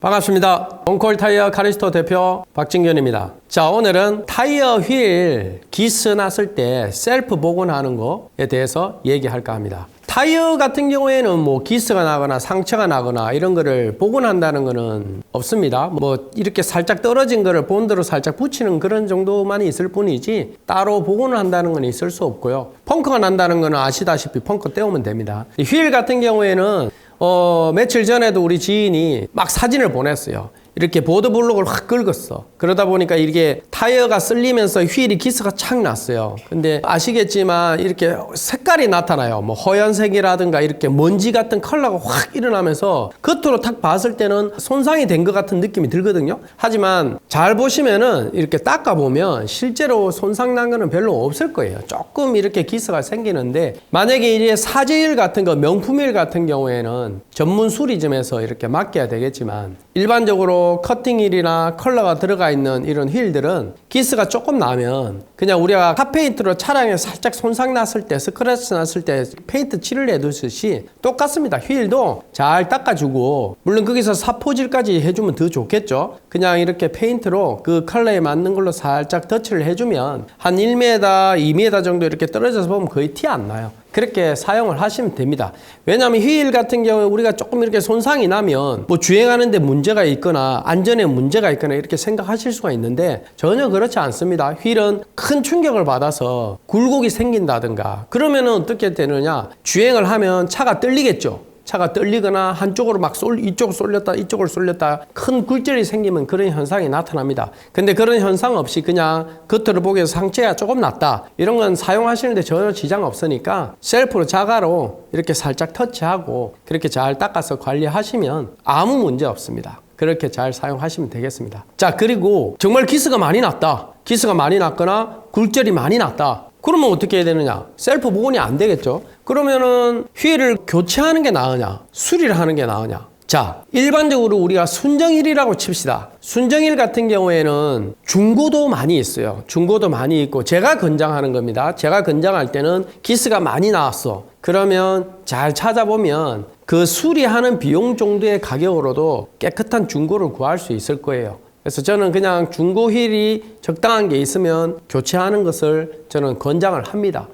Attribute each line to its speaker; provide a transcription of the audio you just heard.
Speaker 1: 반갑습니다. 원콜 타이어 카리스토 대표 박진균입니다. 자, 오늘은 타이어 휠 기스 났을 때 셀프 복원하는 거에 대해서 얘기할까 합니다. 타이어 같은 경우에는 뭐 기스가 나거나 상처가 나거나 이런 거를 복원한다는 거는 없습니다. 뭐 이렇게 살짝 떨어진 거를 본드로 살짝 붙이는 그런 정도만 있을 뿐이지 따로 복원을 한다는 건 있을 수 없고요. 펑크가 난다는 거는 아시다시피 펑크 떼우면 됩니다. 휠 같은 경우에는 며칠 전에도 우리 지인이 막 사진을 보냈어요. 이렇게 보드블록을 확 긁었어. 그러다 보니까 이게 타이어가 쓸리면서 휠이 기스가 착 났어요. 근데 아시겠지만 이렇게 색깔이 나타나요. 뭐 허연색이라든가 이렇게 먼지 같은 컬러가 확 일어나면서 겉으로 탁 봤을 때는 손상이 된 것 같은 느낌이 들거든요. 하지만 잘 보시면은 이렇게 닦아보면 실제로 손상 난 거는 별로 없을 거예요. 조금 이렇게 기스가 생기는데 만약에 이제 사제일 같은 거, 명품일 같은 경우에는 전문 수리점에서 이렇게 맡겨야 되겠지만 일반적으로 커팅휠이나 컬러가 들어가 있는 이런 휠들은 기스가 조금 나면 그냥 우리가 핫페인트로 차량에 살짝 손상 났을 때, 스크래치 났을 때 페인트 칠을 해두듯이 똑같습니다. 휠도 잘 닦아주고, 물론 거기서 사포질까지 해주면 더 좋겠죠. 그냥 이렇게 페인트로 그 컬러에 맞는 걸로 살짝 터치를 해주면 한 1m, 2m 정도 이렇게 떨어져서 보면 거의 티 안 나요. 그렇게 사용을 하시면 됩니다. 왜냐하면 휠 같은 경우에 우리가 조금 이렇게 손상이 나면 뭐 주행하는데 문제가 있거나 안전에 문제가 있거나 이렇게 생각하실 수가 있는데 전혀 그렇지 않습니다. 휠은 큰 충격을 받아서 굴곡이 생긴다든가 그러면은 어떻게 되느냐, 주행을 하면 차가 떨리겠죠. 차가 떨리거나 한쪽으로 막 이쪽을 쏠렸다 이쪽을 쏠렸다 큰 굴절이 생기면 그런 현상이 나타납니다. 근데 그런 현상 없이 그냥 겉으로 보기에도 상처가 조금 났다 이런 건 사용하시는데 전혀 지장 없으니까 셀프로 자가로 이렇게 살짝 터치하고 그렇게 잘 닦아서 관리하시면 아무 문제 없습니다. 그렇게 잘 사용하시면 되겠습니다. 자, 그리고 정말 기스가 많이 났다, 기스가 많이 났거나 굴절이 많이 났다, 그러면 어떻게 해야 되느냐? 셀프 복원이 안 되겠죠? 그러면은 휠을 교체하는 게 나으냐? 수리를 하는 게 나으냐? 자, 일반적으로 우리가 순정휠이라고 칩시다. 순정휠 같은 경우에는 중고도 많이 있어요. 중고도 많이 있고 제가 권장하는 겁니다. 제가 권장할 때는 기스가 많이 나왔어. 그러면 잘 찾아보면 그 수리하는 비용 정도의 가격으로도 깨끗한 중고를 구할 수 있을 거예요. 그래서 저는 그냥 중고 휠이 적당한 게 있으면 교체하는 것을 저는 권장을 합니다.